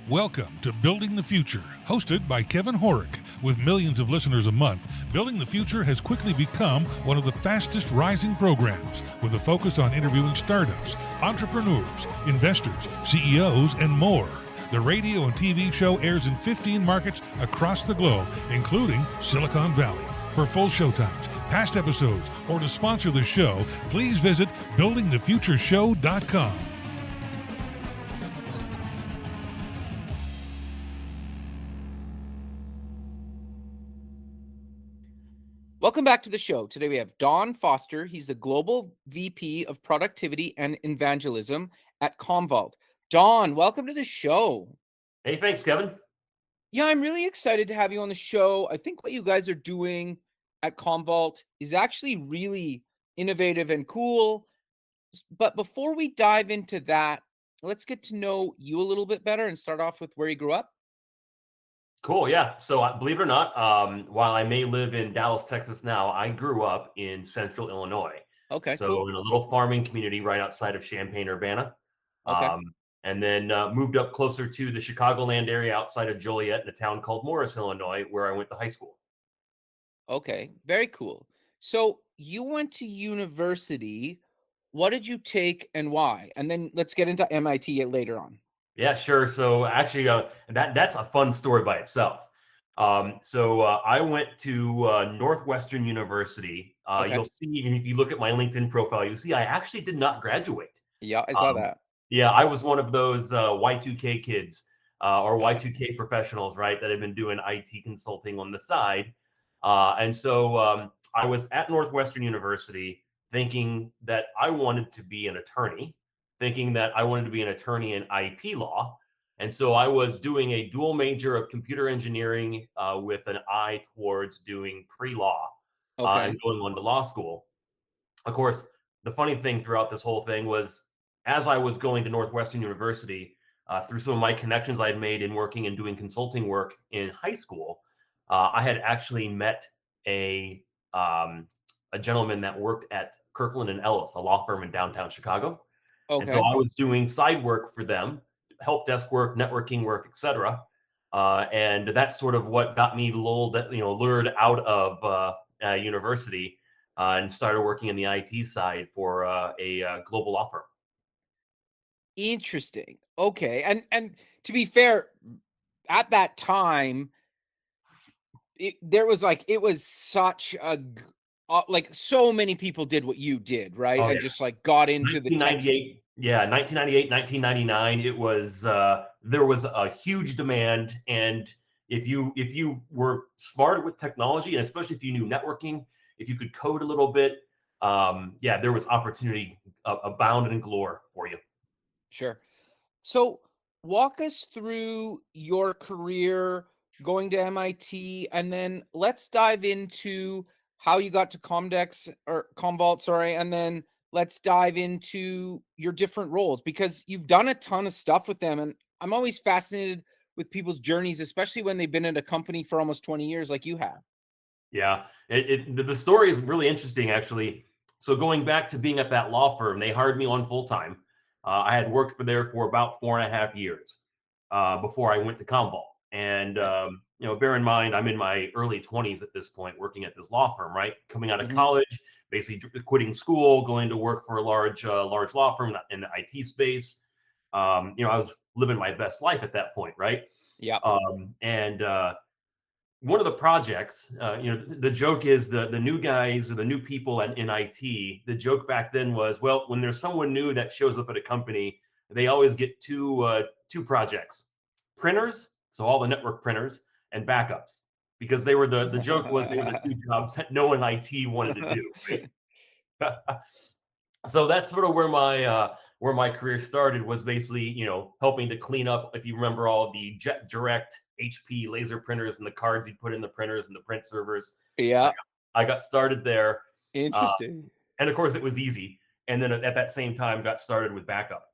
Welcome to Building the Future, hosted by Kevin Horick. With millions of listeners a month, Building the Future has quickly become one of the fastest rising programs, with a focus on interviewing startups, entrepreneurs, investors, CEOs, and more. The radio and TV show airs in 15 markets across the globe, including Silicon Valley. For full showtimes, past episodes, or to sponsor the show, please visit buildingthefutureshow.com. Welcome back to the show. Today we have Don Foster. He's the Global VP of Productivity and Evangelism at Commvault. Don, welcome to the show. Hey, thanks, Kevin. Yeah, I'm really excited to have you on the show. I think what you guys are doing at Commvault is actually really innovative and cool. But before we dive into that, let's get to know you a little bit better and start off with where you grew up. Cool. Yeah. So, believe it or not, while I may live in Dallas, Texas now, I grew up in Central Illinois. Okay, So, cool. in a little farming community right outside of Champaign, Urbana, Okay. and then moved up closer to the Chicagoland area outside of Joliet in a town called Morris, Illinois, where I went to high school. Okay, very cool. So you went to university. What did you take and why? And then let's get into MIT later on. Yeah, sure. So actually, that's a fun story by itself. I went to Northwestern University. Okay. You'll see, and if you look at my LinkedIn profile, you'll see I actually did not graduate. Yeah, I saw Um, that. yeah, I was one of those Y2K kids or Okay. Y2K professionals, right, that have been doing IT consulting on the side. I was at Northwestern University thinking that I wanted to be an attorney, thinking that I wanted to be an attorney in IP law. And so I was doing a dual major of computer engineering with an eye towards doing pre law and Okay. going on to law school. Of course, the funny thing throughout this whole thing was as I was going to Northwestern University, through some of my connections I'd made in working and doing consulting work in high school, I had actually met a um, a gentleman that worked at Kirkland and Ellis, a law firm in downtown Chicago. And so Okay. I was doing side work for them, help desk work, networking work, etc. And that's sort of what got me lured out of university and started working in the IT side for a global law firm. Interesting. Okay. And to be fair, at that time, it was such a like so many people did what you did, right? Oh And yeah, just like got into the tech. 1998. Yeah, 1998, 1999. It was there was a huge demand, and if you were smart with technology, and especially if you knew networking, if you could code a little bit, yeah, there was opportunity abound and galore for you. Sure. So, walk us through your career going to MIT, and then let's dive into how you got to Comdex or Commvault, sorry, and then let's dive into your different roles because you've done a ton of stuff with them, and I'm always fascinated with people's journeys, especially when they've been at a company for almost 20 years like you have. Yeah, the story is really interesting, actually. So going back to being at that law firm, they hired me on full time. I had worked for there for about 4.5 years before I went to Commvault. And Okay. bear in mind, I'm in my early 20s at this point, working at this law firm. Right, coming out of Hmm. college, basically quitting school, going to work for a large law firm in the IT space. I was living my best life at that point, right? Yep. And One of the projects, the joke is the new guys or the new people in IT. The joke back then was, well, when there's someone new that shows up at a company, they always get two projects: printers, so all the network printers, and backups, because the joke was they were the two jobs that no one in IT wanted to do, right? So that's sort of where my career started, was basically helping to clean up, if you remember, all the jet direct HP laser printers and the cards you put in the printers and the print servers. i Yeah. got, I got started there, uh, Interesting. and of course it was easy. And then at that same time got started with backup.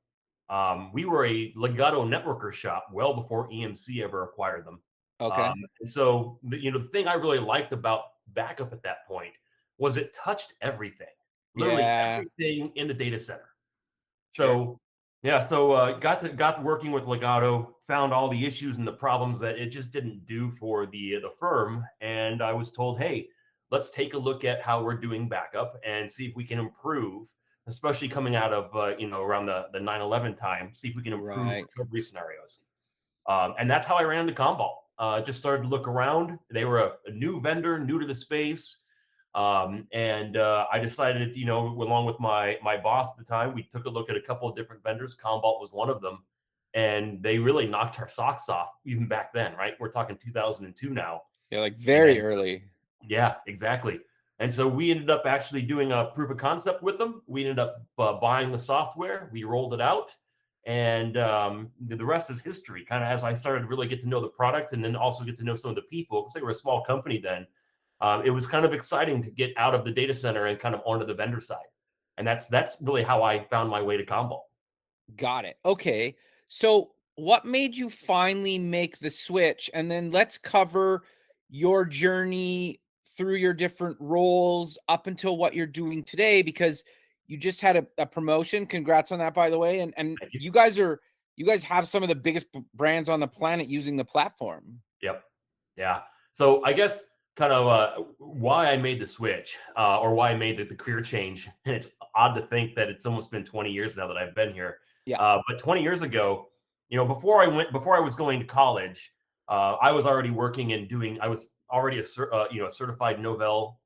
We were a legato networker shop well before EMC ever acquired them. Okay. And so the thing I really liked about backup at that point was it touched everything, literally Yeah. everything in the data center. Sure. So, Yeah, so got to working with Legato, found all the issues and the problems that it just didn't do for the firm, and I was told, hey, let's take a look at how we're doing backup and see if we can improve, especially coming out of around the 9/11 time, see if we can improve Right. recovery scenarios. And that's how I ran into Commvault. Just started to look around. They were a new vendor, new to the space. And I decided, along with my boss at the time, we took a look at a couple of different vendors. Commvault was one of them, and they really knocked our socks off even back then. Right, we're talking 2002 now, Yeah, like very and early. yeah, exactly. And so we ended up actually doing a proof of concept with them. We ended up buying the software, we rolled it out, and the rest is history. Kind of as I started to really get to know the product and then also get to know some of the people, because they were a small company then. It was kind of exciting to get out of the data center and kind of onto the vendor side. And that's really how I found my way to Commvault. Got it. Okay. So what made you finally make the switch? And then let's cover your journey through your different roles up until what you're doing today, because you just had a promotion. Congrats on that, by the way. And Thank you. you guys have some of the biggest brands on the planet using the platform. Yep. Yeah. So I guess kind of why I made the switch or why I made the career change. And it's odd to think that it's almost been 20 years now that I've been here. Yeah. But 20 years ago, before I was going to college, I was already working and doing. I was already a certified Novell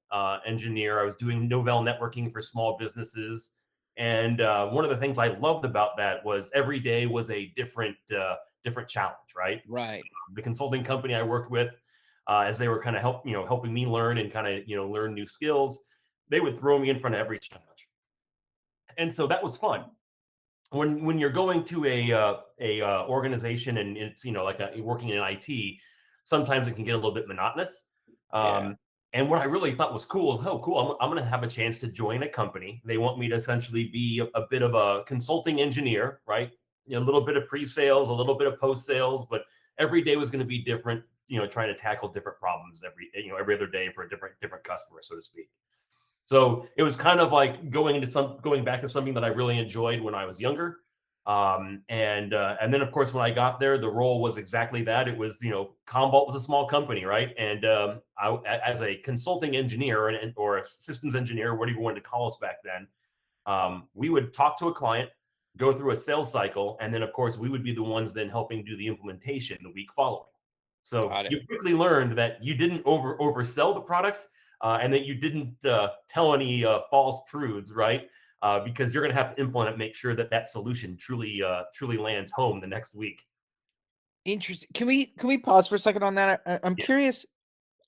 engineer. I was doing Novell networking for small businesses. And one of the things I loved about that was every day was a different challenge, right? Right. The consulting company I worked with, as they were kind of helping me learn and kind of learn new skills, they would throw me in front of every challenge, and so that was fun. When you're going to a organization and it's like working in IT, sometimes it can get a little bit monotonous. Yeah. And what I really thought was cool is, oh, cool, I'm going to have a chance to join a company. They want me to essentially be a bit of a consulting engineer, right? A little bit of pre-sales, a little bit of post-sales, but every day was going to be different. Trying to tackle different problems every other day for a different customer, so to speak. So it was kind of like going back to something that I really enjoyed when I was younger. And then of course when I got there, the role was exactly that. It was Commvault was a small company, right? And as a consulting engineer or a systems engineer, whatever you wanted to call us back then, we would talk to a client, go through a sales cycle, and then of course we would be the ones then helping do the implementation the week following. So Got it. you quickly learned that you didn't oversell the products, and that you didn't tell any false truths, right? Because you're going to have to implement, make sure that that solution truly lands home the next week. Interesting. Can we pause for a second on that? I'm Yeah, curious.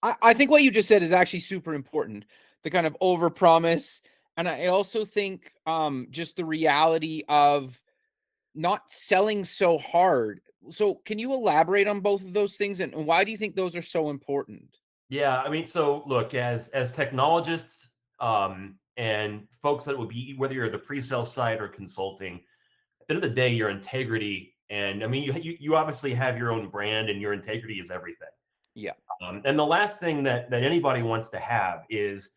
I think what you just said is actually super important. The kind of overpromise, and I also think just the reality of not selling so hard. So, can you elaborate on both of those things, and why do you think those are so important? yeah. I mean, so look, as technologists and folks that will be whether you're the pre-sale side or consulting, at the end of the day, your integrity and I mean, you obviously have your own brand, and your integrity is everything. Yeah. And the last thing that anybody wants to have is,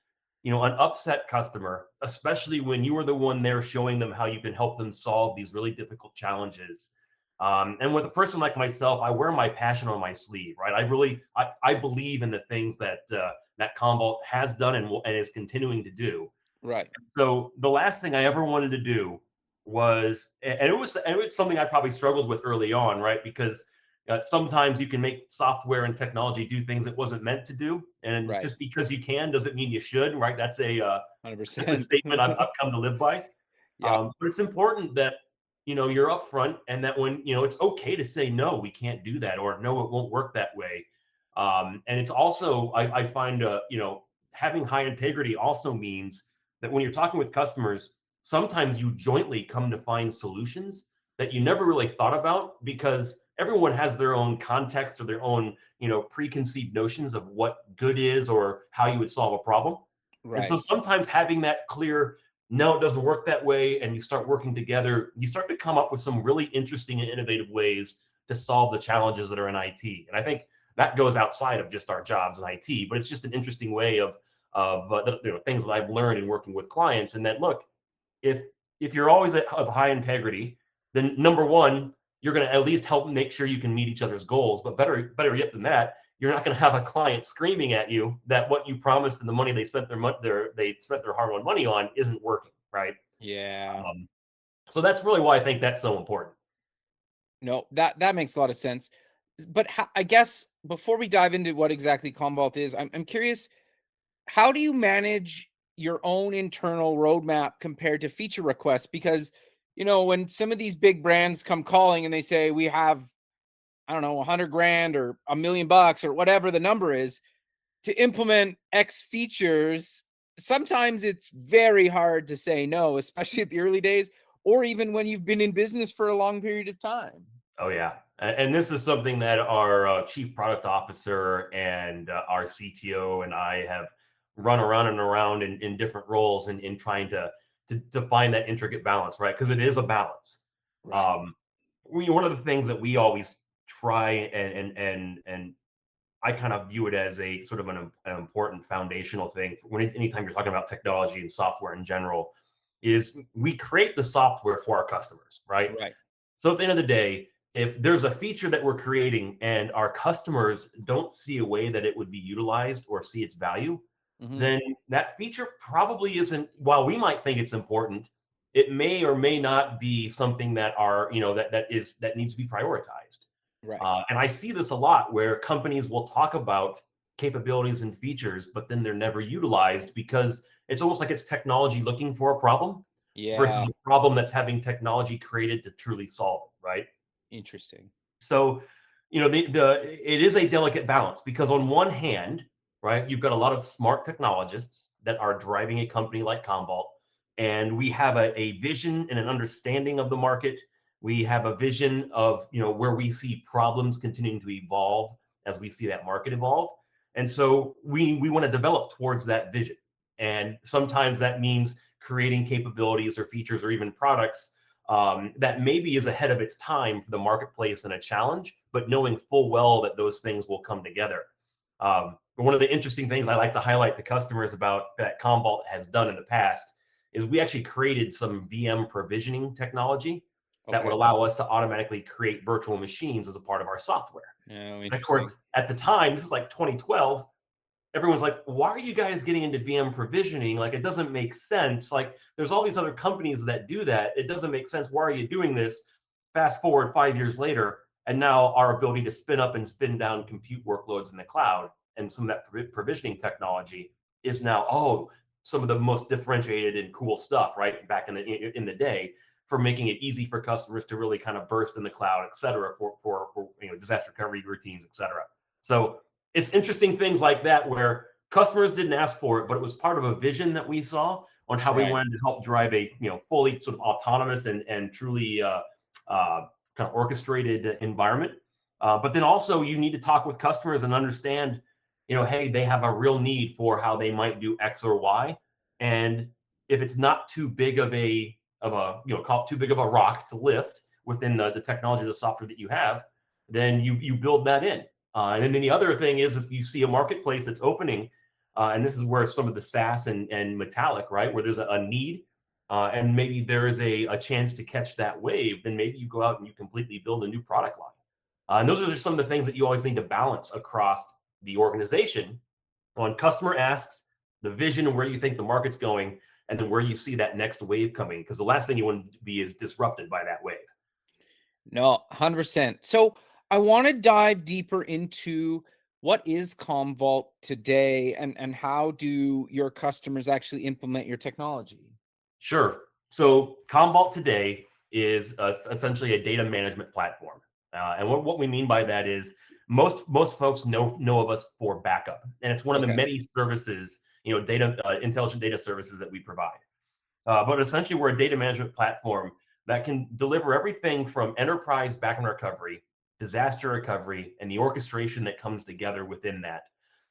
an upset customer, especially when you are the one there showing them how you can help them solve these really difficult challenges. And with a person like myself, I wear my passion on my sleeve, right? I believe in the things that Commvault has done and is continuing to do. Right. So the last thing I ever wanted to do was, and it was something I probably struggled with early on, right? Because sometimes you can make software and technology do things it wasn't meant to do, and Right. just because you can doesn't mean you should, right? That's a 100%. statement I've come to live by. Yeah. But it's important that you're upfront, and that when it's okay to say no, we can't do that, or no, it won't work that way. And it's also I find having high integrity also means that when you're talking with customers, sometimes you jointly come to find solutions that you never really thought about, because everyone has their own context or their own preconceived notions of what good is or how you would solve a problem. And so Right. sometimes having that clear, no, it doesn't work that way, and you start working together, you start to come up with some really interesting and innovative ways to solve the challenges that are in IT. And I think that goes outside of just our jobs in IT, but it's just an interesting way of things that I've learned in working with clients. And that look, if you're always of high integrity, then number one, you're going to at least help make sure you can meet each other's goals. But better yet than that, you're not going to have a client screaming at you that what you promised and the money they spent their hard-earned money on isn't working, right? Yeah. So that's really why I think that's so important. No, that makes a lot of sense. But I guess before we dive into what exactly Commvault is, I'm curious, how do you manage your own internal roadmap compared to feature requests? Because, when some of these big brands come calling and they say, we have, I don't know, 100 grand or $1 million or whatever the number is to implement X features, sometimes it's very hard to say no, especially at the early days, or even when you've been in business for a long period of time. Oh yeah, and this is something that our chief product officer and our CTO and I have run around and around in different roles in trying to find that intricate balance, right? Because it is a balance. Right. Um, one of the things that we always try and I kind of view it as a sort of an important foundational thing when anytime you're talking about technology and software in general, is we create the software for our customers, right? Right. So at the end of the day, if there's a feature that we're creating and our customers don't see a way that it would be utilized or see its value, Hmm. then that feature probably isn't, while we might think it's important, it may or may not be something that are, that needs to be prioritized. Right. And I see this a lot where companies will talk about capabilities and features, but then they're never utilized because it's almost like it's technology looking for a problem versus Yeah. a problem that's having technology created to truly solve it, right? Interesting. So, the it is a delicate balance because on one hand, right, you've got a lot of smart technologists that are driving a company like Commvault, and we have a vision and an understanding of the market. We have a vision of where we see problems continuing to evolve as we see that market evolve, and so we want to develop towards that vision. And sometimes that means creating capabilities or features or even products that maybe is ahead of its time for the marketplace and a challenge, but knowing full well that those things will come together. But one of the interesting things I like to highlight to customers about that Commvault has done in the past is we actually created some VM provisioning technology that would Okay. allow us to automatically create virtual machines as a part of our software. No, And of interesting. course, at the time, this is like 2012, everyone's like, why are you guys getting into VM provisioning? Like, it doesn't make sense. Like, there's all these other companies that do that. It doesn't make sense. Why are you doing this? Fast forward 5 years later, and now our ability to spin up and spin down compute workloads in the cloud and some of that provisioning technology is now, some of the most differentiated and cool stuff, right? Back in the day, for making it easy for customers to really kind of burst in the cloud, et cetera, for disaster recovery routines, et cetera. So it's interesting things like that where customers didn't ask for it, but it was part of a vision that we saw on how we Right. wanted to help drive a fully sort of autonomous and truly kind of orchestrated environment. But then also you need to talk with customers and understand, hey, they have a real need for how they might do X or Y, and if it's not too big of a call it too big of a rock to lift within the technology, the software that you have, then you build that in. And then the other thing is if you see a marketplace that's opening, and this is where some of the SaaS and Metallic, right, where there's a need, and maybe there is a chance to catch that wave, then maybe you go out and you completely build a new product line. And those are just some of the things that you always need to balance across the organization on customer asks, the vision and where you think the market's going, and then where you see that next wave coming. Because the last thing you want to be is disrupted by that wave. No, 100%. So I want to dive deeper into what is Commvault today, and how do your customers actually implement your technology? Sure. So Commvault today is essentially a data management platform. And what we mean by that is most folks know of us for backup, and it's one of the Okay. many services, data intelligent data services that we provide. But essentially, we're a data management platform that can deliver everything from enterprise backup and recovery, disaster recovery, and the orchestration that comes together within that,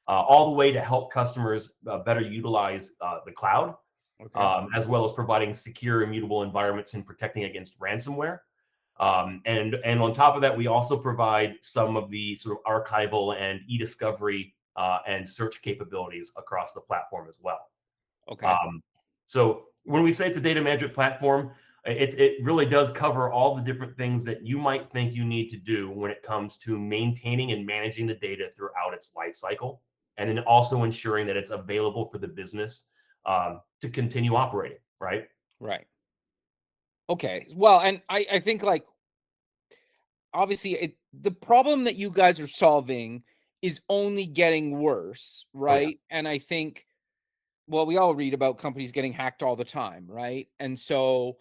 all the way to help customers better utilize the cloud, Okay. as well as providing secure, immutable environments and protecting against ransomware. And on top of that, we also provide some of the sort of archival and e-discovery and search capabilities across the platform as well. Okay. Um, so when we say it's a data management platform, It really does cover all the different things that you might think you need to do when it comes to maintaining and managing the data throughout its life cycle, and then also ensuring that it's available for the business to continue operating, right? Right. Okay. Well, and I think like obviously the problem that you guys are solving is only getting worse, Oh yeah. right? And I think well, we all read about companies getting hacked all the time, right? And so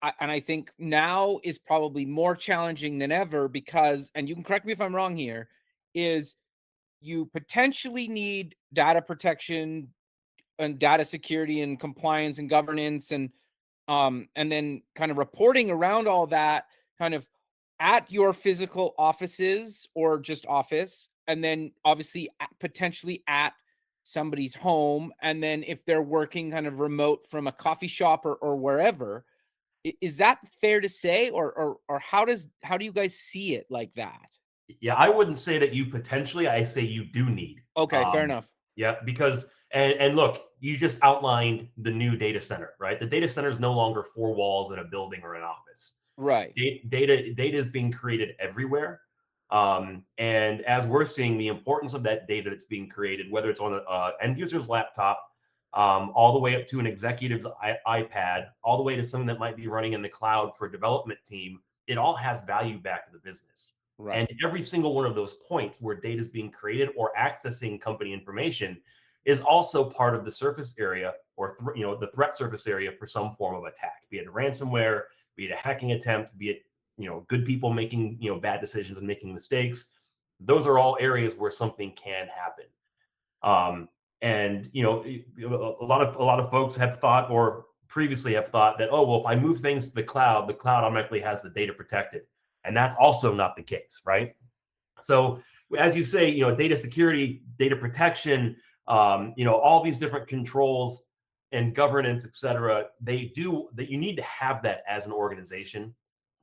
I think now is probably more challenging than ever because, and you can correct me if I'm wrong here, is you potentially need data protection and data security and compliance and governance and then kind of reporting around all that kind of at your physical offices or just office, and then obviously potentially at somebody's home, and then if they're working kind of remote from a coffee shop or wherever. Is that fair to say, or how do you guys see it like that? Yeah, I wouldn't say that you potentially, I say you do need. Okay, fair enough. Yeah, because and look, you just outlined the new data center, right? The data center is no longer four walls in a building or an office. Right, Data is being created everywhere. And as we're seeing the importance of that data that's being created, whether it's on an end user's laptop, all the way up to an executive's iPad, all the way to something that might be running in the cloud for a development team, it all has value back to the business. right, And every single one of those points where data is being created or accessing company information is also part of the surface area or the threat surface area for some form of attack, be it ransomware, be it a hacking attempt, be it good people making bad decisions and making mistakes. Those are all areas where something can happen. And a lot of folks have thought or previously have thought that, oh well, if I move things to the cloud automatically has the data protected, and that's also not the case, right? So as you say, data security, data protection, all these different controls and governance, et cetera, that you need to have that as an organization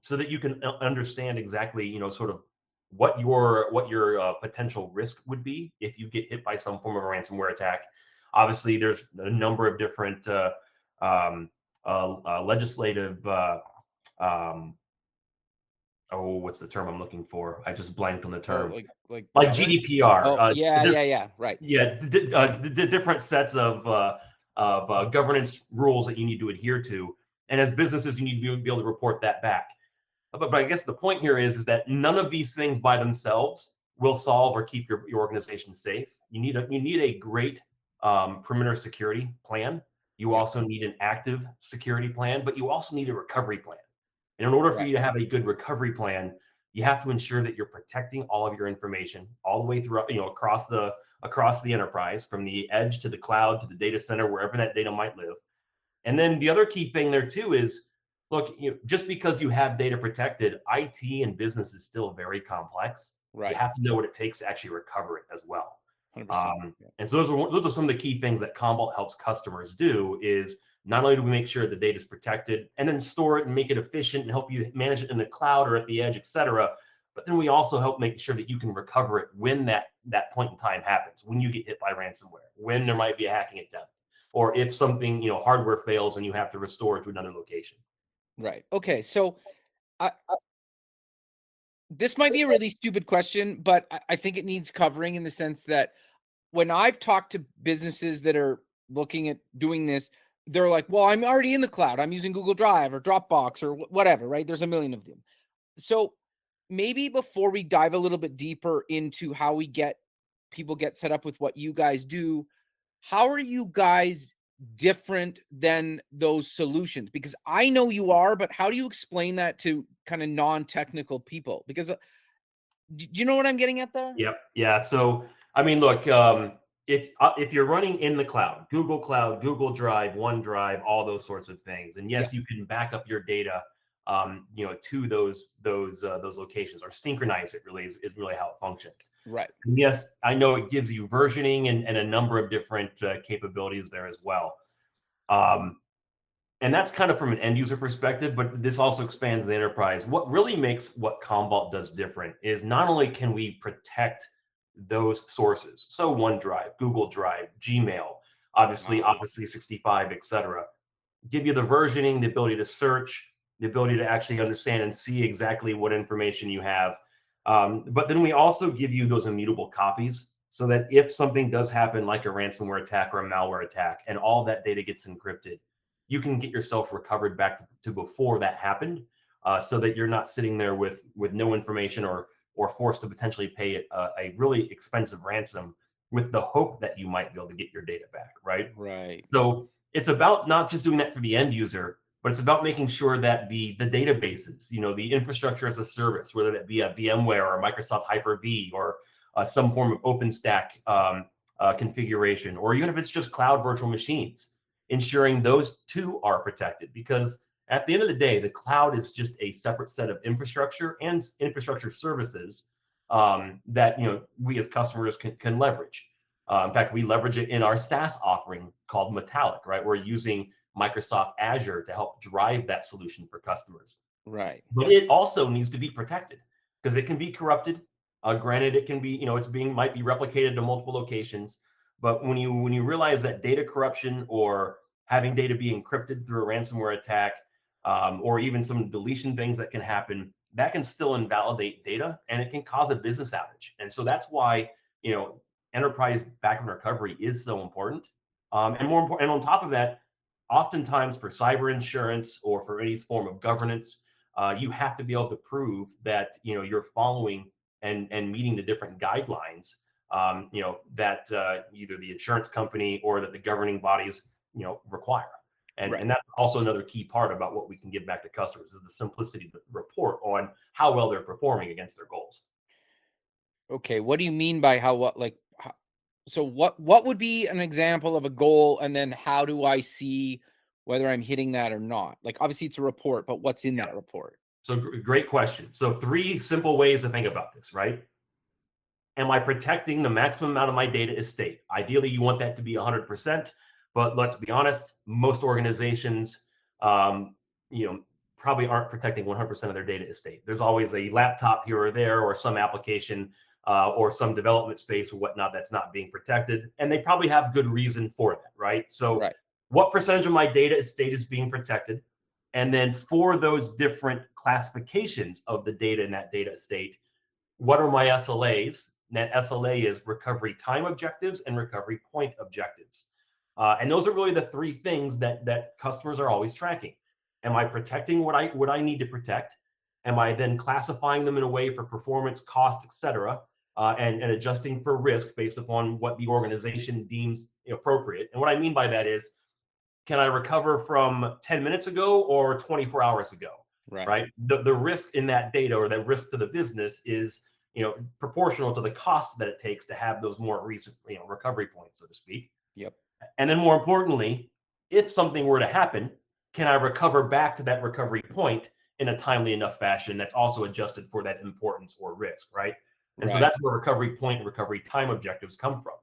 so that you can understand exactly, sort of what your potential risk would be if you get hit by some form of a ransomware attack. Obviously, there's a number of different legislative um, oh, what's the term I'm looking for? I just blanked on the oh, term. like Like govern GDPR. oh yeah, yeah, yeah, right, Yeah, the different sets of governance rules that you need to adhere to, and as businesses, you need to be able to report that back. But I guess the point here is that none of these things by themselves will solve or keep your organization safe. You need a great perimeter security plan. You yeah, also need an active security plan, but you also need a recovery plan. And in order for right, you to have a good recovery plan, you have to ensure that you're protecting all of your information all the way through, across the enterprise, from the edge to the cloud to the data center, wherever that data might live. And then the other key thing there too is, look, just because you have data protected, IT and business is still very complex. You right, have to know what it takes to actually recover it as well. 100%. Yeah, And so those are some of the key things that Commvault helps customers do. Is not only do we make sure the data is protected and then store it and make it efficient and help you manage it in the cloud or at the edge, et cetera, but then we also help make sure that you can recover it when that point in time happens, when you get hit by ransomware, when there might be a hacking attempt, or if something, hardware fails and you have to restore it to another location. right. Okay, so I this might be a really stupid question, but I think it needs covering in the sense that when I've talked to businesses that are looking at doing this, they're like, "Well, I'm already in the cloud. I'm using Google Drive or Dropbox or whatever." Right? There's a million of them. So maybe before we dive a little bit deeper into how we get people get set up with what you guys do, how are you guys different than those solutions? Because I know you are, but how do you explain that to kind of non-technical people? Because do you know what I'm getting at there? Yep. Yeah. So, I mean, look, if you're running in the cloud, Google Drive, OneDrive, all those sorts of things, and Yeah, yes, you can back up your data, to those locations or synchronize it. Really is really how it functions. right, And yes, I know it gives you versioning and a number of different capabilities there as well. Um, and that's kind of from an end user perspective, but this also expands the enterprise. What really makes what Commvault does different is not only can we protect those sources, so OneDrive, Google Drive, Gmail, obviously ah, Office 365, et cetera, give you the versioning, the ability to search, the ability to actually understand and see exactly what information you have. But then we also give you those immutable copies so that if something does happen, like a ransomware attack or a malware attack, and all that data gets encrypted, you can get yourself recovered back to before that happened, so that you're not sitting there with no information or forced to potentially pay a really expensive ransom with the hope that you might be able to get your data back, right? Right. So it's about not just doing that for the end user, but it's about making sure that the databases, the infrastructure as a service, whether that be a VMware or a Microsoft Hyper-V or some form of OpenStack configuration, or even if it's just cloud virtual machines, ensuring those too are protected. Because at the end of the day, the cloud is just a separate set of infrastructure and infrastructure services that we as customers can leverage. In fact, we leverage it in our SaaS offering called Metallic, right? We're using Microsoft Azure to help drive that solution for customers. Right. But it also needs to be protected because it can be corrupted. Granted, it can be, might be replicated to multiple locations. But when you realize that data corruption or having data be encrypted through a ransomware attack, or even some deletion things that can happen, that can still invalidate data and it can cause a business outage. And so that's why, enterprise backup and recovery is so important. And more important, and on top of that, oftentimes for cyber insurance or for any form of governance, you have to be able to prove that you're following and meeting the different guidelines, that either the insurance company or that the governing bodies require. And, Right. and that's also another key part about what we can give back to customers is the simplicity to report on how well they're performing against their goals. Okay. What do you mean by so what would be an example of a goal, and then how do I see whether I'm hitting that or not? Like, obviously it's a report, but what's in Yeah. that report? So great question. So three simple ways to think about this, right? Am I protecting the maximum amount of my data estate? Ideally, you want that to be 100%, but let's be honest, most organizations, um, you know, probably aren't protecting 100% of their data estate. There's always a laptop here or there, or some application, or some development space or whatnot that's not being protected, and they probably have good reason for that, right? So, Right. what percentage of my data estate is being protected? And then for those different classifications of the data in that data estate, what are my SLAs? And that SLA is recovery time objectives and recovery point objectives. And those are really the three things that customers are always tracking. Am I protecting what I need to protect? Am I then classifying them in a way for performance, cost, et cetera, and adjusting for risk based upon what the organization deems appropriate? And what I mean by that is, can I recover from 10 minutes ago or 24 hours ago? Right. Right. The risk in that data or that risk to the business is proportional to the cost that it takes to have those more recent recovery points, so to speak. Yep. And then more importantly, if something were to happen, can I recover back to that recovery point in a timely enough fashion that's also adjusted for that importance or risk, right? And so Right. that's where recovery point and recovery time objectives come from.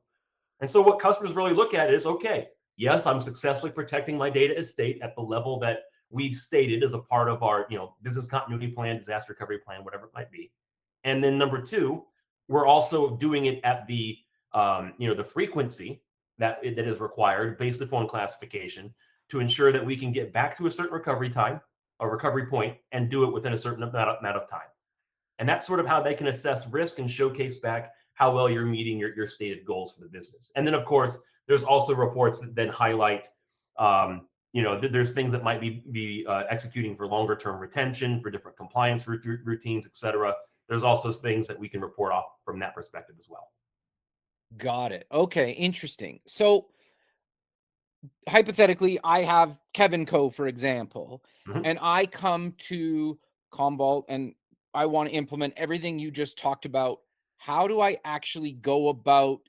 And so what customers really look at is, okay, yes, I'm successfully protecting my data estate at the level that we've stated as a part of our, business continuity plan, disaster recovery plan, whatever it might be. And then number two, we're also doing it at the frequency that is required based upon classification to ensure that we can get back to a certain recovery time, a recovery point, and do it within a certain amount of time. And that's sort of how they can assess risk and showcase back how well you're meeting your stated goals for the business. And then, of course, there's also reports that then highlight, there's things that might be executing for longer term retention, for different compliance routines, et cetera. There's also things that we can report off from that perspective as well. Got it. Okay. Interesting. So hypothetically, I have Kevin Co, for example, Mhm. and I come to Commvault and I want to implement everything you just talked about. How do I actually go about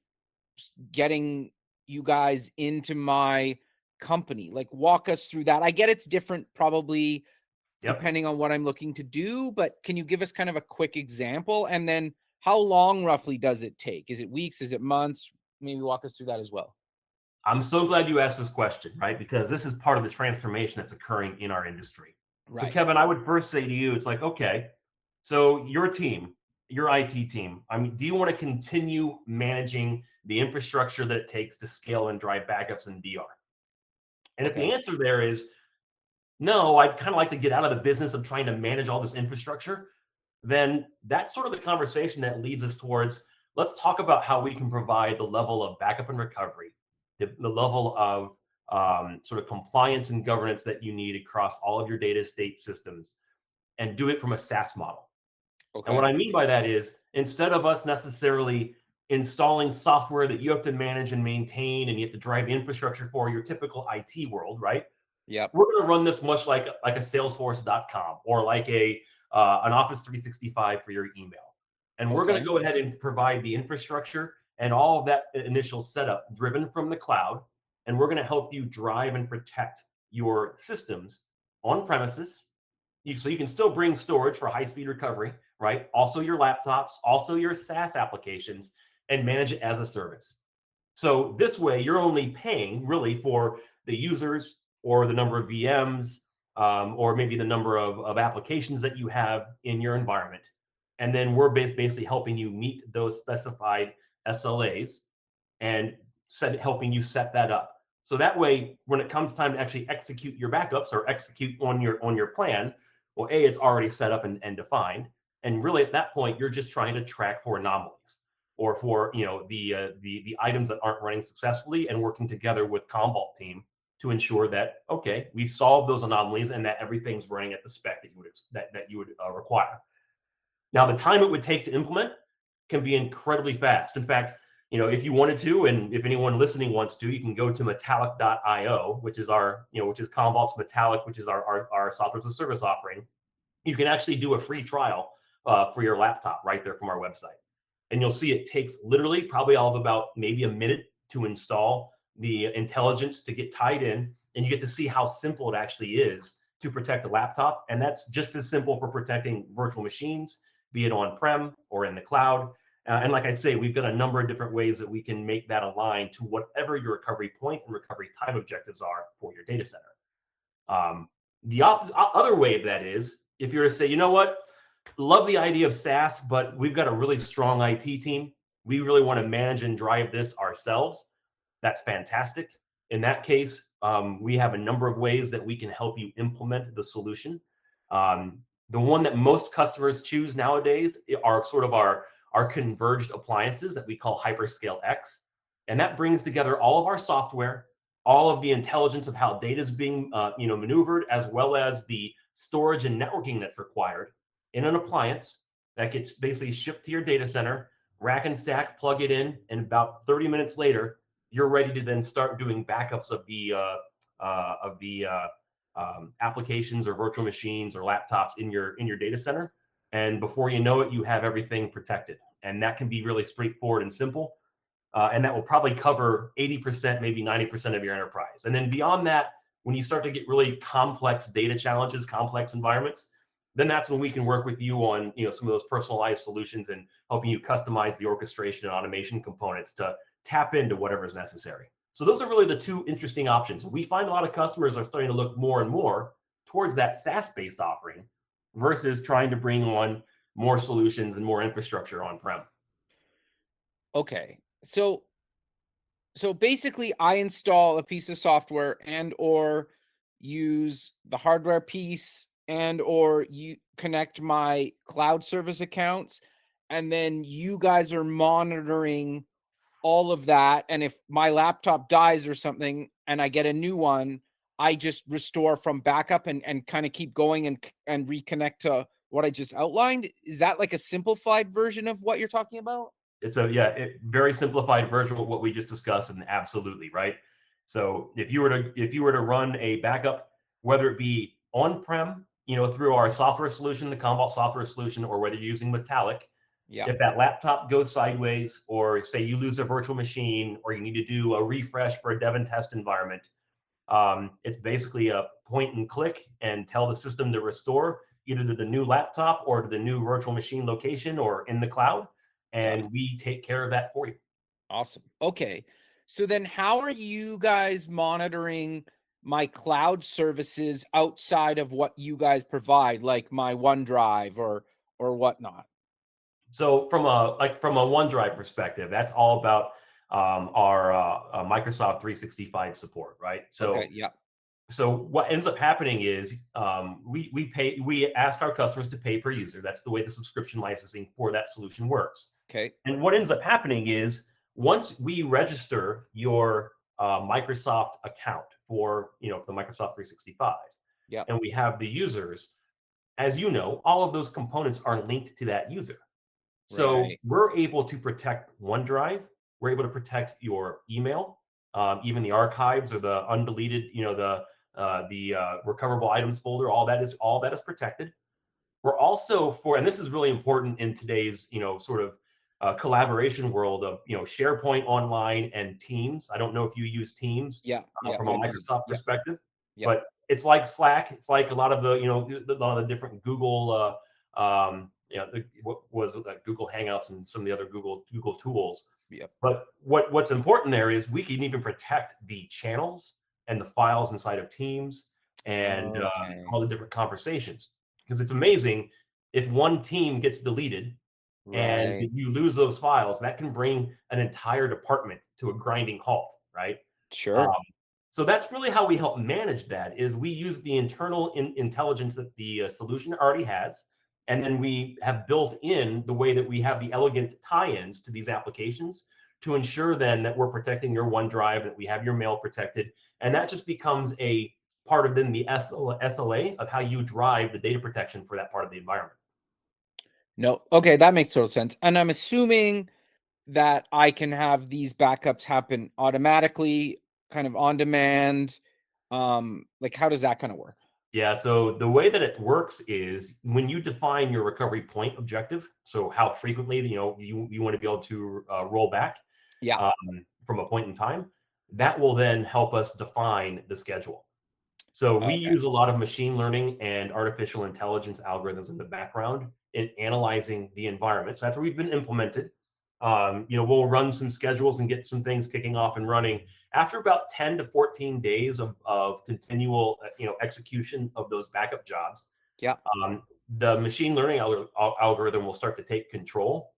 getting you guys into my company? Like, walk us through that. I get it's different, probably Yep. depending on what I'm looking to do, but can you give us kind of a quick example? And then how long roughly does it take? Is it weeks? Is it months? Maybe walk us through that as well. I'm so glad you asked this question, right? Because this is part of the transformation that's occurring in our industry. So, Right. Kevin, I would first say to you, it's like, okay, so your team, your IT team, I mean, do you want to continue managing the infrastructure that it takes to scale and drive backups and DR? And if the Okay. answer there is, no, I'd kind of like to get out of the business of trying to manage all this infrastructure, then that's sort of the conversation that leads us towards, let's talk about how we can provide the level of backup and recovery, the level of sort of compliance and governance that you need across all of your data estate systems, and do it from a SaaS model. And what Okay. I mean by that is, instead of us necessarily installing software that you have to manage and maintain and you have to drive the infrastructure for your typical IT world, right? Yep. We're going to run this much like a Salesforce.com or like a an Office 365 for your email. And we're going to Okay. go ahead and provide the infrastructure and all of that initial setup driven from the cloud. And we're going to help you drive and protect your systems on premises. So you can still bring storage for high speed recovery, right? Also your laptops, also your SaaS applications, and manage it as a service. So this way, you're only paying really for the users or the number of VMs, or maybe the number of applications that you have in your environment. And then we're basically helping you meet those specified SLAs and helping you set that up. So that way, when it comes time to actually execute your backups or execute on your plan, well, A, it's already set up and defined. And really at that point, you're just trying to track for anomalies or for the items that aren't running successfully, and working together with Commvault team to ensure that, okay, we've solved those anomalies and that everything's running at the spec that you would require. Now, the time it would take to implement can be incredibly fast. In fact, if you wanted to, and if anyone listening wants to, you can go to metallic.io, which is Commvault's Metallic, which is our software as a service offering. You can actually do a free trial for your laptop right there from our website. And you'll see it takes literally probably all of about maybe a minute to install the intelligence to get tied in. And you get to see how simple it actually is to protect a laptop. And that's just as simple for protecting virtual machines, be it on-prem or in the cloud. And like I say, we've got a number of different ways that we can make that align to whatever your recovery point and recovery time objectives are for your data center. The other way of that is, if you're to say, you know what, love the idea of SaaS, but we've got a really strong IT team. We really want to manage and drive this ourselves. That's fantastic. In that case, we have a number of ways that we can help you implement the solution. The one that most customers choose nowadays are sort of our converged appliances that we call Hyperscale X. And that brings together all of our software, all of the intelligence of how data is being maneuvered, as well as the storage and networking that's required in an appliance that gets basically shipped to your data center, rack and stack, plug it in, and about 30 minutes later, you're ready to then start doing backups of the applications or virtual machines or laptops in your data center. And before you know it, you have everything protected. And that can be really straightforward and simple. And that will probably cover 80%, maybe 90% of your enterprise. And then beyond that, when you start to get really complex data challenges, complex environments, then that's when we can work with you on some of those personalized solutions and helping you customize the orchestration and automation components to tap into whatever is necessary. So those are really the two interesting options. We find a lot of customers are starting to look more and more towards that SaaS-based offering versus trying to bring on more solutions and more infrastructure on-prem. Okay. So basically I install a piece of software and or use the hardware piece and or you connect my cloud service accounts, and then you guys are monitoring all of that, and if my laptop dies or something and I get a new one, I just restore from backup and kind of keep going and reconnect to what I just outlined. Is that like a simplified version of what you're talking about? It's very simplified version of what we just discussed, and absolutely right. So if you were to run a backup, whether it be on-prem, through our software solution, the Commvault software solution, or whether you're using Metallic, Yeah, if that laptop goes sideways, or say you lose a virtual machine, or you need to do a refresh for a dev and test environment, it's basically a point and click and tell the system to restore either to the new laptop or to the new virtual machine location or in the cloud, got it. and we take care of that for you. Awesome. Okay. So then how are you guys monitoring my cloud services outside of what you guys provide, like my OneDrive or whatnot? So from a OneDrive perspective, that's all about our Microsoft 365 support, right? Okay, So yeah. So what ends up happening is we ask our customers to pay per user. That's the way the subscription licensing for that solution works. Okay. And what ends up happening is once we register your Microsoft account for the Microsoft 365, Yep. and we have the users, as you know, all of those components are linked to that user. So Right. we're able to protect OneDrive. We're able to protect your email, even the archives or the undeleted, the recoverable items folder. All that is protected. We're also and this is really important in today's, sort of collaboration world of, SharePoint Online and Teams. I don't know if you use Teams Yeah. Yeah. from a I've used. Microsoft Yeah. perspective, Yeah. but it's like Slack. It's like a lot of a lot of the different Google, what was it, like Google Hangouts and some of the other Google tools. Yep. But what's important there is we can even protect the channels and the files inside of Teams and Okay. all the different conversations. Because it's amazing if one team gets deleted and Right. you lose those files, that can bring an entire department to a grinding halt, right? Um, Sure. so that's really how we help manage that. Is we use the internal intelligence that the solution already has, and then we have built in the way that we have the elegant tie-ins to these applications to ensure then that we're protecting your OneDrive, that we have your mail protected, and that just becomes a part of then the SLA of how you drive the data protection for that part of the environment. No. Okay, that makes total sense. And I'm assuming that I can have these backups happen automatically, kind of on demand. Like how does that kind of work? Yeah, so the way that it works is when you define your recovery point objective, so how frequently you want to be able to roll back Yeah. from a point in time, that will then help us define the schedule. So we Okay. use a lot of machine learning and artificial intelligence algorithms in the background in analyzing the environment. So after we've been implemented, we'll run some schedules and get some things kicking off and running. After about 10 to 14 days of continual, execution of those backup jobs, Yeah. the machine learning algorithm will start to take control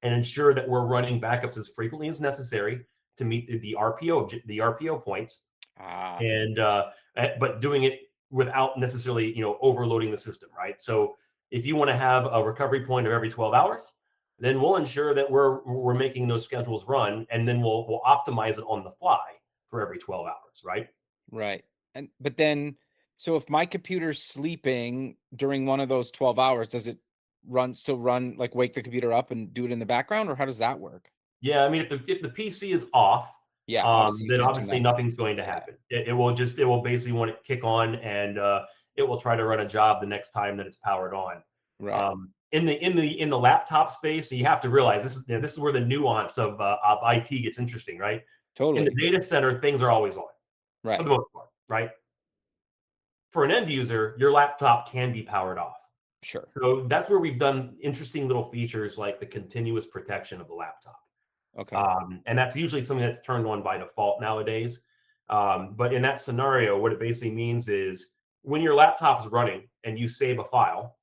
and ensure that we're running backups as frequently as necessary to meet the RPO points, Ah, and but doing it without necessarily overloading the system, right? So if you want to have a recovery point of every 12 hours, then we'll ensure that we're making those schedules run, and then we'll optimize it on the fly for every 12 hours, right? right. And but then so if my computer's sleeping during one of those 12 hours, does it still run like wake the computer up and do it in the background or how does that work? Yeah, I mean, if the PC is off, Yeah, obviously you then can't turn obviously that thing. nothing's going to Yeah, happen. It will basically want to kick on, and it will try to run a job the next time that it's powered on. right. In the laptop space, so you have to realize this is where the nuance of IT gets interesting, right? In the Totally. data center, things are always on for Right. the most part, right? For an end user, your laptop can be powered off. Sure. So that's where we've done interesting little features like the continuous protection of the laptop. Okay. And that's usually something that's turned on by default nowadays. But in that scenario, what it basically means is when your laptop is running and you save a file,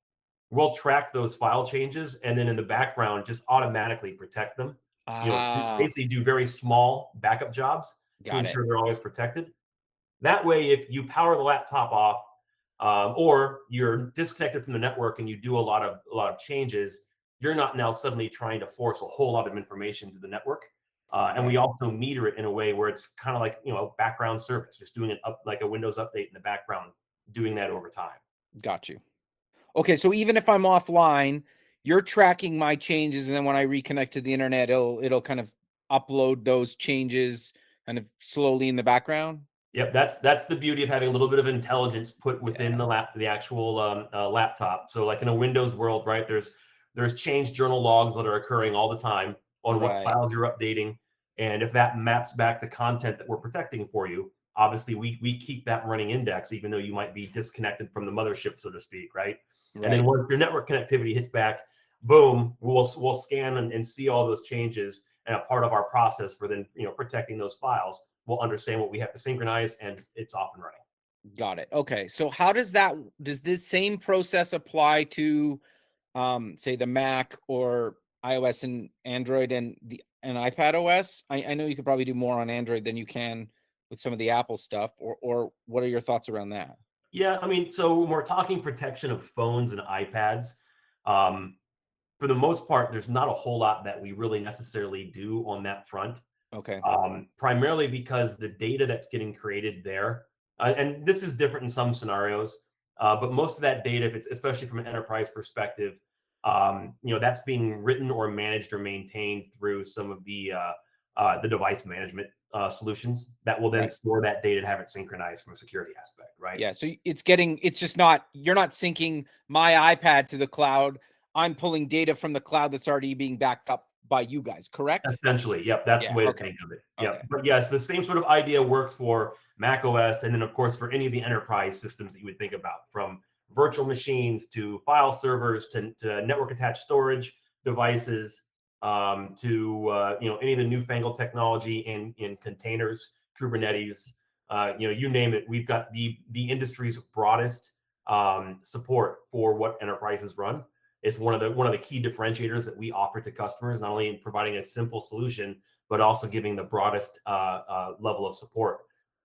we'll track those file changes and then in the background just automatically protect them. Ah, Basically do very small backup jobs to got it. ensure they're always protected. That way, if you power the laptop off, or you're disconnected from the network and you do a lot of changes, you're not now suddenly trying to force a whole lot of information to the network. And we Right. also meter it in a way where it's kind of like background service, just doing it up like a Windows update in the background, doing that over time. Got you. Okay, so even if I'm offline, you're tracking my changes, and then when I reconnect to the internet, it'll kind of upload those changes kind of slowly in the background. Yep, that's the beauty of having a little bit of intelligence put within Yeah. the actual laptop. So, like in a Windows world, right? There's change journal logs that are occurring all the time on what Right. files you're updating, and if that maps back to content that we're protecting for you, obviously we keep that running index, even though you might be disconnected from the mothership, so to speak, right? And then Right. once your network connectivity hits back, boom, we'll scan and see all those changes, and a part of our process for then protecting those files, we'll understand what we have to synchronize, and it's off and running. Got it. Okay. So how does this same process apply to say the Mac or iOS and Android and iPad OS? I know you could probably do more on Android than you can with some of the Apple stuff, or what are your thoughts around that? Yeah, I mean, so when we're talking protection of phones and iPads, um, for the most part, there's not a whole lot that we really necessarily do on that front. Okay. Primarily because the data that's getting created there, and this is different in some scenarios, but most of that data, if it's especially from an enterprise perspective, that's being written or managed or maintained through some of the device management solutions that will then Right. store that data to have it synchronized from a security aspect, right? Yeah. So it's just not, you're not syncing my iPad to the cloud. I'm pulling data from the cloud that's already being backed up by you guys, correct? Essentially, yep, that's the Yeah. way to Okay. think of it. Okay. Yep. But yes, the same sort of idea works for Mac OS, and then of course for any of the enterprise systems that you would think about, from virtual machines to file servers to network attached storage devices, to any of the newfangled technology in containers, Kubernetes, you name it. We've got the industry's broadest support for what enterprises run. It's one of the key differentiators that we offer to customers, not only in providing a simple solution, but also giving the broadest level of support.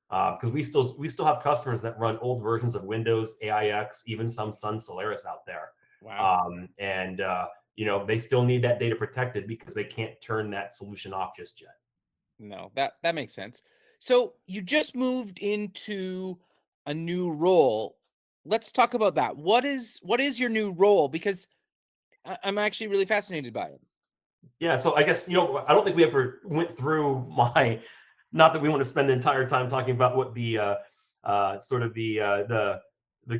Because we still have customers that run old versions of Windows, AIX, even some Sun Solaris out there, Wow. and they still need that data protected because they can't turn that solution off just yet. No, that makes sense. So you just moved into a new role. Let's talk about that. What is your new role? Because I'm actually really fascinated by it. Yeah, so I guess I don't think we ever went through my. Not that we want to spend the entire time talking about what the sort of the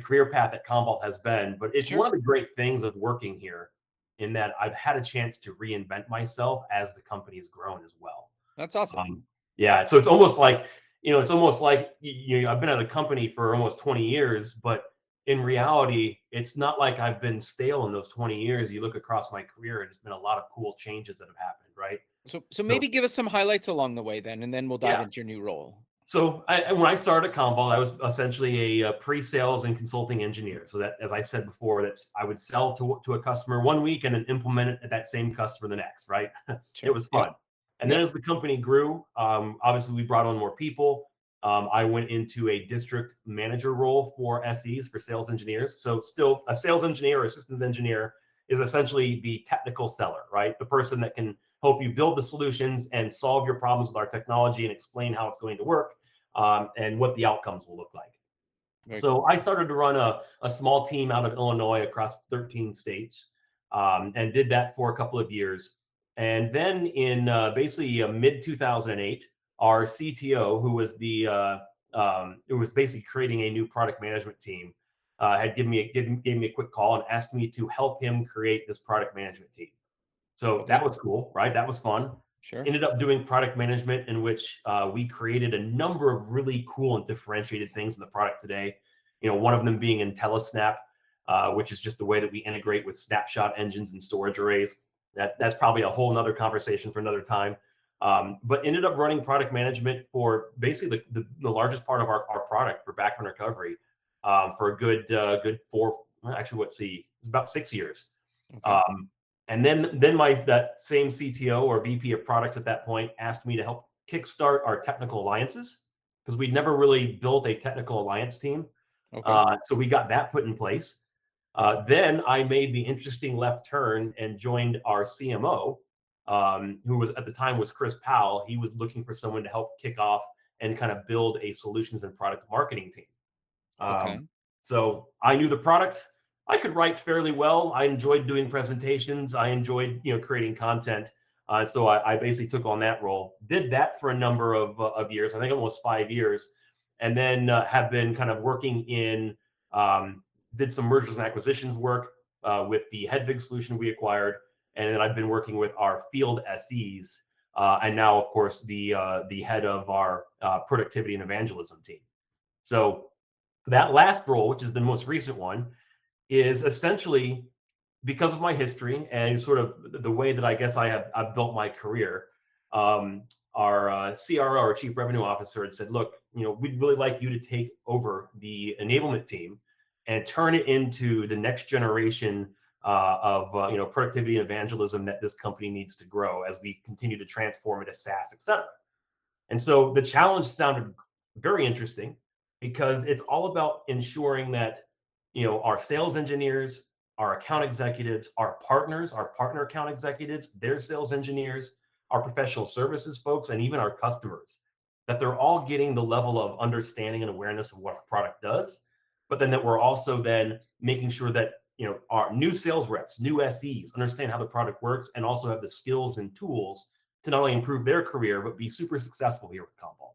career path at Commvault has been, but it's one Sure. of the great things of working here, in that I've had a chance to reinvent myself as the company's grown as well. That's awesome. Yeah, so it's almost like I've been at a company for almost 20 years, but in reality, it's not like I've been stale in those 20 years. You look across my career, and there's been a lot of cool changes that have happened, right? So So maybe give us some highlights along the way then, and then we'll dive yeah, into your new role. so when I started at Commvault, I was essentially a pre-sales and consulting engineer. So that, as I said before, that's I would sell to a customer one week and then implement it at that same customer the next, right? It Sure. was Yep. fun. And then Yep. as the company grew, obviously we brought on more people. I went into a district manager role for SEs, for sales engineers. So still a sales engineer or systems engineer is essentially the technical seller, right? The person that can help you build the solutions and solve your problems with our technology and explain how it's going to work, and what the outcomes will look like. Very So cool. I started to run a small team out of Illinois across 13 states, and did that for a couple of years. And then in basically mid 2008, our CTO, who was basically creating a new product management team, had gave me a quick call and asked me to help him create this product management team. So that Okay. was cool, right? That was fun. Sure. Ended up doing product management, in which we created a number of really cool and differentiated things in the product today. One of them being IntelliSnap, which is just the way that we integrate with snapshot engines and storage arrays. That's probably a whole nother conversation for another time. But ended up running product management for basically the largest part of our product for backup and recovery, for a good four, actually, let's see, it's about 6 years. Okay. Um, and then my that same CTO or VP of products at that point asked me to help kickstart our technical alliances, because we'd never really built a technical alliance team. Okay. So we got that put in place. Then I made the interesting left turn and joined our CMO, who was at the time was Chris Powell. He was looking for someone to help kick off and kind of build a solutions and product marketing team. Um, Okay. so I knew the product. I could write fairly well. I enjoyed doing presentations. I enjoyed, creating content. So I basically took on that role. Did that for a number of years. I think almost 5 years, and then have been kind of working in. Did some mergers and acquisitions work with the Hedvig solution we acquired, and then I've been working with our field SEs, and now, of course, the head of our productivity and evangelism team. So that last role, which is the most recent one, is essentially because of my history and sort of the way that I guess I've built my career. Um, our CRO, our Chief Revenue Officer, had said, "Look, we'd really like you to take over the enablement team and turn it into the next generation of productivity and evangelism that this company needs to grow as we continue to transform it to SaaS, et cetera." And so the challenge sounded very interesting because it's all about ensuring that our sales engineers, our account executives, our partners, our partner account executives, their sales engineers, our professional services folks, and even our customers, that they're all getting the level of understanding and awareness of what our product does, but then that we're also then making sure that our new sales reps, new SEs understand how the product works and also have the skills and tools to not only improve their career but be super successful here with Commvault.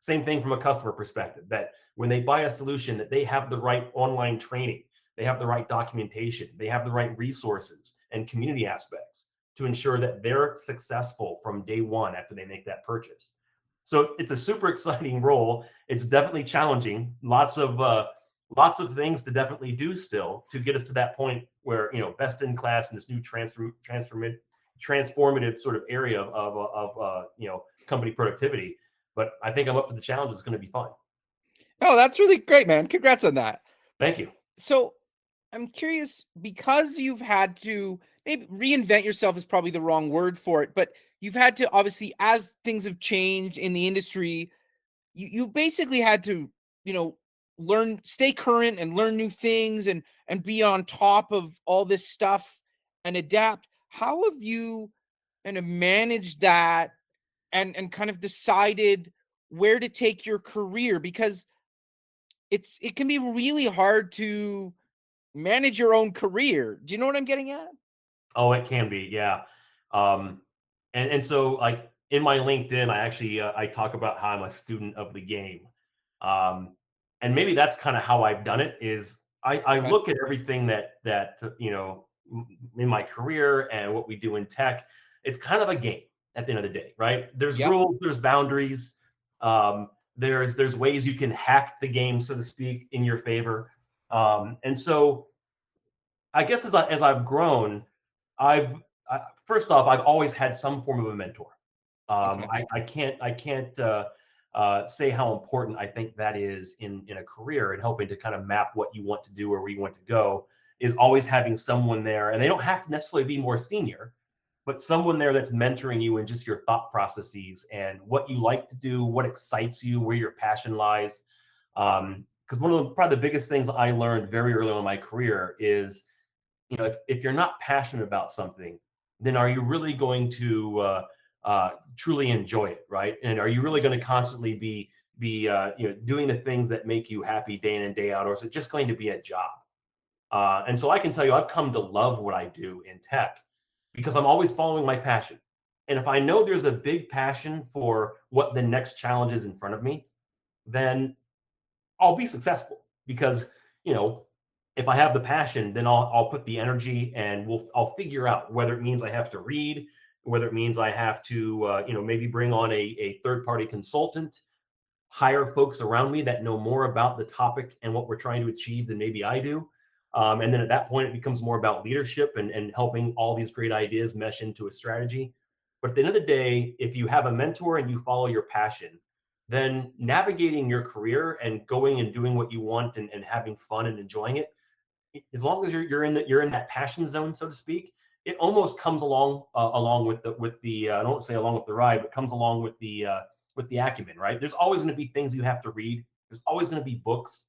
Same thing from a customer perspective, that when they buy a solution, that they have the right online training, they have the right documentation, they have the right resources and community aspects to ensure that they're successful from day one after they make that purchase. So it's a super exciting role. It's definitely challenging. Lots of things to definitely do still to get us to that point where best in class in this new transformative sort of area of company productivity. But I think I'm up to the challenge. It's going to be fun. Oh, that's really great, man. Congrats on that. Thank you. So I'm curious, because you've had to, maybe reinvent yourself is probably the wrong word for it, but you've had to, obviously, as things have changed in the industry, you basically had to, learn, stay current and learn new things and be on top of all this stuff and adapt. How have you kind of managed that and kind of decided where to take your career? Because it can be really hard to manage your own career. Do you know what I'm getting at? Oh, it can be, yeah. Um, and so like in my LinkedIn, I actually I talk about how I'm a student of the game, um, and maybe that's kind of how I've done it. Is I Okay. look at everything that in my career and what we do in tech. It's kind of a game at the end of the day, right? There's Yep. rules, there's boundaries, there's ways you can hack the game, so to speak, in your favor, and so I guess as I've grown, I've first off, I've always had some form of a mentor. Okay. I can't say how important I think that is in a career and helping to kind of map what you want to do or where you want to go is always having someone there, and they don't have to necessarily be more senior, but someone there that's mentoring you in just your thought processes and what you like to do, what excites you, where your passion lies. Because one of probably the biggest things I learned very early on in my career is if you're not passionate about something, then are you really going to truly enjoy it, right? And are you really going to constantly be doing the things that make you happy day in and day out, or is it just going to be a job? And so I can tell you, I've come to love what I do in tech because I'm always following my passion. And if I know there's a big passion for what the next challenge is in front of me, then I'll be successful because you know if I have the passion, then I'll put the energy and I'll figure out whether it means I have to read, whether it means I have to maybe bring on a third party consultant, hire folks around me that know more about the topic and what we're trying to achieve than maybe I do. And then at that point, it becomes more about leadership and helping all these great ideas mesh into a strategy. But at the end of the day, if you have a mentor and you follow your passion, then navigating your career and going and doing what you want and having fun and enjoying it, as long as you're in that passion zone, so to speak, it almost comes along with the I don't say along with the ride, but comes along with the acumen, right? There's always going to be things you have to read. There's always going to be books.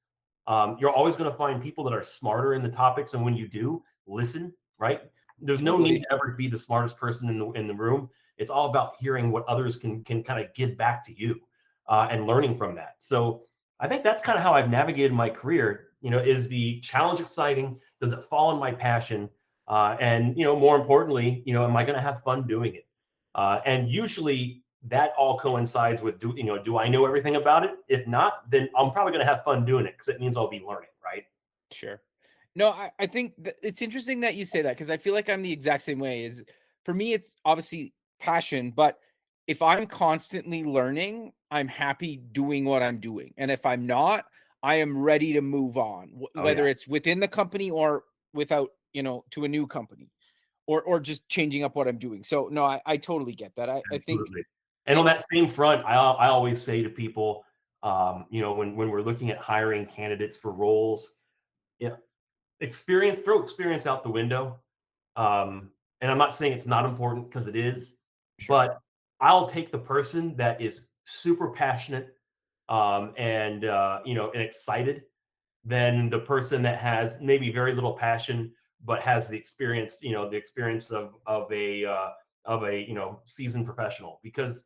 You're always going to find people that are smarter in the topics, and when you do, listen, right? There's no need Totally. to ever be the smartest person in the room. It's all about hearing what others can kind of give back to you and learning from that. So I think that's kind of how I've navigated my career. Is the challenge exciting? Does it fall in my passion? And more importantly, am I going to have fun doing it? And usually that all coincides with do I know everything about it? If not, then I'm probably going to have fun doing it because it means I'll be learning, right? Sure. No, I think it's interesting that you say that because I feel like I'm the exact same way. Is for me, it's obviously passion, but if I'm constantly learning, I'm happy doing what I'm doing, and if I'm not, I am ready to move on, Oh yeah, whether it's within the company or without, to a new company, or just changing up what I'm doing. So no, I totally get that. I think absolutely. And on it. that same front, I always say to people, when we're looking at hiring candidates for roles, yeah, throw experience out the window. And I'm not saying it's not important because it is, Sure. but I'll take the person that is super passionate, and excited than the person that has maybe very little passion but has the experience, the experience of a seasoned professional. Because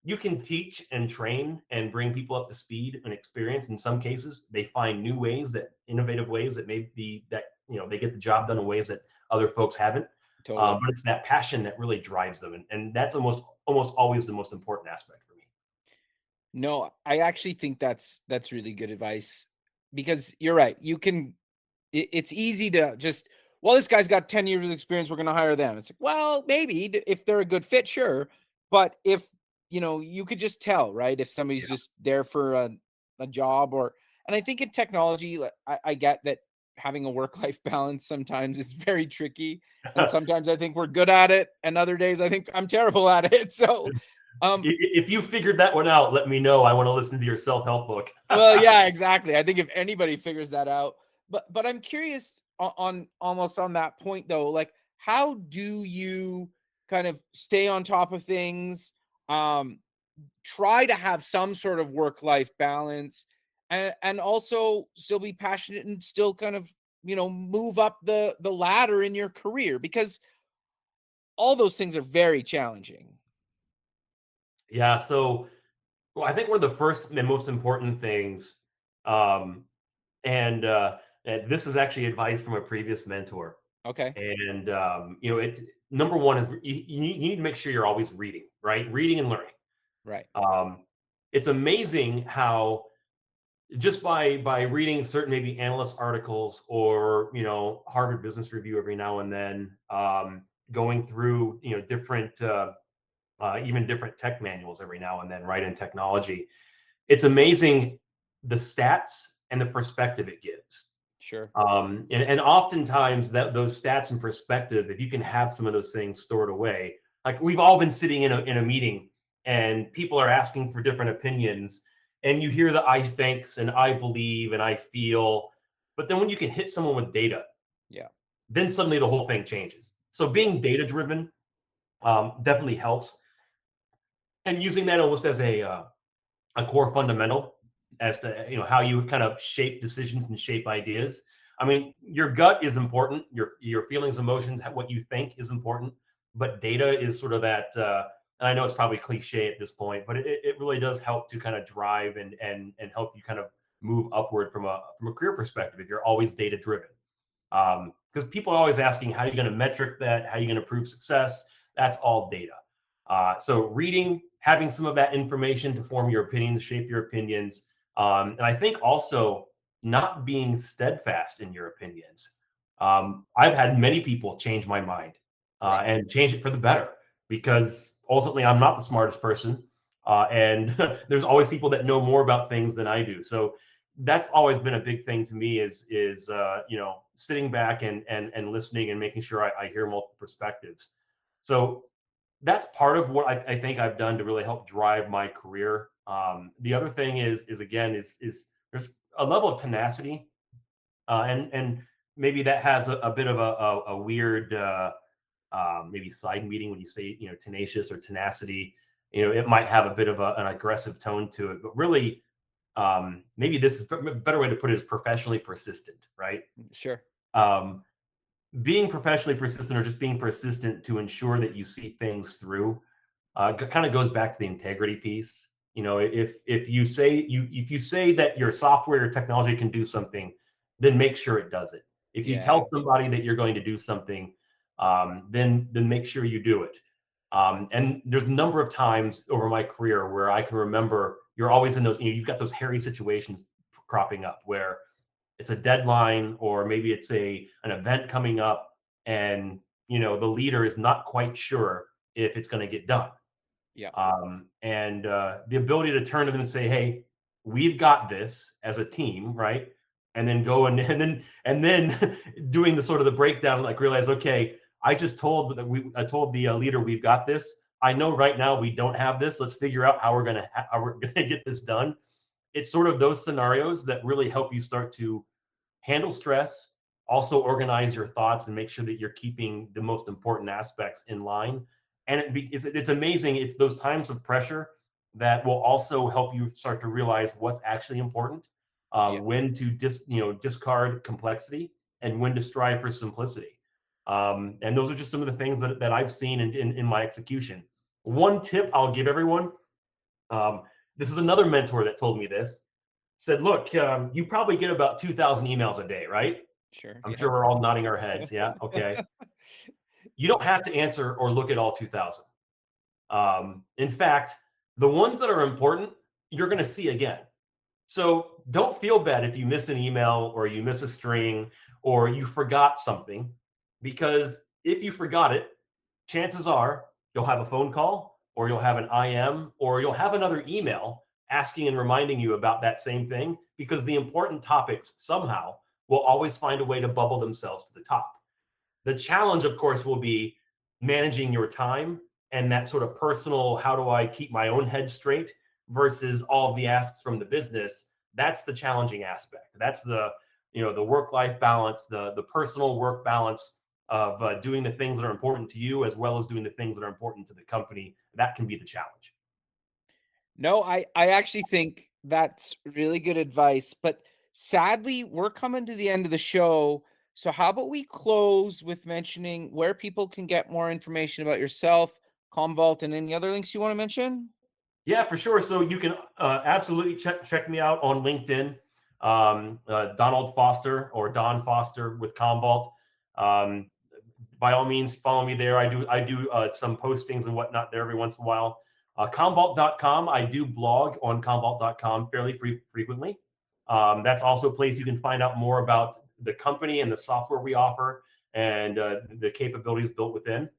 you can teach and train and bring people up to speed and experience. In some cases, they find new ways, that innovative ways that maybe that they get the job done in ways that other folks haven't. Totally. But it's that passion that really drives them, and that's almost always the most important aspect for me. No, I actually think that's really good advice, because you're right. It's easy to just, well, this guy's got 10 years of experience, we're going to hire them. It's like, well, maybe if they're a good fit, sure. But if, you could just tell, right? If somebody's just there for a job, and I think in technology, like, I get that having a work-life balance sometimes is very tricky. And sometimes I think we're good at it. And other days I think I'm terrible at it. So, If you figured that one out, let me know. I want to listen to your self-help book. well, yeah, exactly. I think if anybody figures that out, but I'm curious on almost on that point though, like how do you kind of stay on top of things, um, try to have some sort of work-life balance, and also still be passionate and still kind of, move up the ladder in your career, because all those things are very challenging. Yeah, so well, I think one of the first and most important things, um, and this is actually advice from a previous mentor. Okay. And it's number one is you need to make sure you're always reading, right? Reading and learning. Right. Um, it's amazing how just by reading certain maybe analyst articles, or Harvard Business Review every now and then, going through different even different tech manuals every now and then, right, in technology. It's amazing the stats and the perspective it gives. Sure. And oftentimes that those stats and perspective, if you can have some of those things stored away, like we've all been sitting in a meeting and people are asking for different opinions, and you hear the I thinks and I believe and I feel, but then when you can hit someone with data, Yeah. then suddenly the whole thing changes. So Yeah. being data driven definitely helps, and using that almost as a core fundamental as to how you kind of shape decisions and shape ideas. I mean, your gut is important, your feelings, emotions, what you think is important, but data is sort of that. And I know it's probably cliche at this point, but it really does help to kind of drive and help you kind of move upward from a career perspective if you're always data driven. Because people are always asking, how are you going to metric that? How are you going to prove success? That's all data. So reading, having some of that information to form your opinions, shape your opinions, and I think also not being steadfast in your opinions. I've had many people change my mind Right. and change it for the better, because ultimately I'm not the smartest person, and there's always people that know more about things than I do. So that's always been a big thing to me, is sitting back and listening and making sure I hear multiple perspectives. So that's part of what I think I've done to really help drive my career. The other thing is again is there's a level of tenacity, and maybe that has a bit of a weird maybe side meaning when you say tenacious or tenacity. It might have a bit of an aggressive tone to it, but really maybe this is a better way to put it is professionally persistent, right? Sure. Um, Being professionally persistent, or just being persistent to ensure that you see things through, kind of goes back to the integrity piece. If you say that your software or technology can do something, then make sure it does it. If you Yeah. tell somebody that you're going to do something, then make sure you do it. And there's a number of times over my career where I can remember you're always in those, you've got those hairy situations cropping up where it's a deadline, or maybe it's an event coming up, and the leader is not quite sure if it's going to get done. Yeah. And the ability to turn to them and say, hey, we've got this as a team, right? And then go and then doing the sort of the breakdown, like realize, okay, I told the leader we've got this. I know right now we don't have this. Let's figure out how we're gonna get this done. It's sort of those scenarios that really help you start to handle stress, also organize your thoughts and make sure that you're keeping the most important aspects in line. And it's amazing. It's those times of pressure that will also help you start to realize what's actually important, when to discard complexity, and when to strive for simplicity. And those are just some of the things that I've seen in my execution. One tip I'll give everyone, this is another mentor that told me this, said, look, you probably get about 2,000 emails a day, right? Sure. I'm sure we're all nodding our heads. Yeah. Okay. You don't have to answer or look at all 2,000. In fact, the ones that are important, you're going to see again. So don't feel bad if you miss an email or you miss a string or you forgot something, because if you forgot it, chances are you'll have a phone call, or you'll have an IM, or you'll have another email asking and reminding you about that same thing, because the important topics somehow will always find a way to bubble themselves to the top. The challenge, of course, will be managing your time and that sort of personal, how do I keep my own head straight versus all of the asks from the business. That's the challenging aspect. That's the work-life balance, the personal work balance of doing the things that are important to you as well as doing the things that are important to the company. That can be the challenge. No, I actually think that's really good advice, but sadly, we're coming to the end of the show. So how about we close with mentioning where people can get more information about yourself, Commvault, and any other links you want to mention? Yeah, for sure. So you can absolutely check me out on LinkedIn, Donald Foster or Don Foster with Commvault. By all means, follow me there. I do some postings and whatnot there every once in a while. Commvault.com. I do blog on Commvault.com fairly frequently. That's also a place you can find out more about the company and the software we offer and the capabilities built within.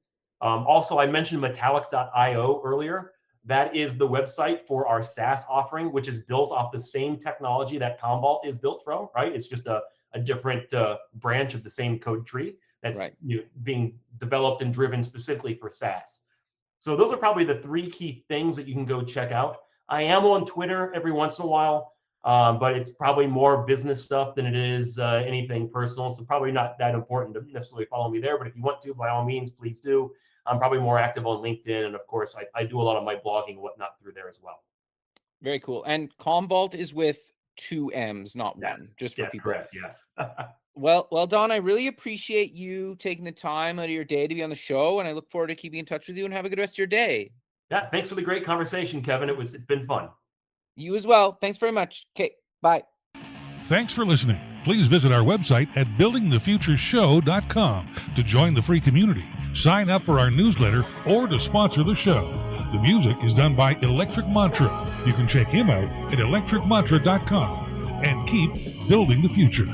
Also, I mentioned Metallic.io earlier. That is the website for our SaaS offering, which is built off the same technology that Commvault is built from, right? It's just a different branch of the same code tree that's Right. being developed and driven specifically for SaaS. So those are probably the three key things that you can go check out. I am on Twitter every once in a while, but it's probably more business stuff than it is anything personal. So probably not that important to necessarily follow me there. But if you want to, by all means, please do. I'm probably more active on LinkedIn. And of course, I do a lot of my blogging and whatnot through there as well. Very cool. And Commvault is with 2 M's, not one, just for people. Correct. Yes. Well, Don, I really appreciate you taking the time out of your day to be on the show, and I look forward to keeping in touch with you, and have a good rest of your day. Yeah. Thanks for the great conversation, Kevin. It's been fun. You as well. Thanks very much. Okay, bye. Thanks for listening. Please visit our website at buildingthefutureshow.com to join the free community, sign up for our newsletter, or to sponsor the show. The music is done by Electric Mantra. You can check him out at electricmantra.com and keep building the future.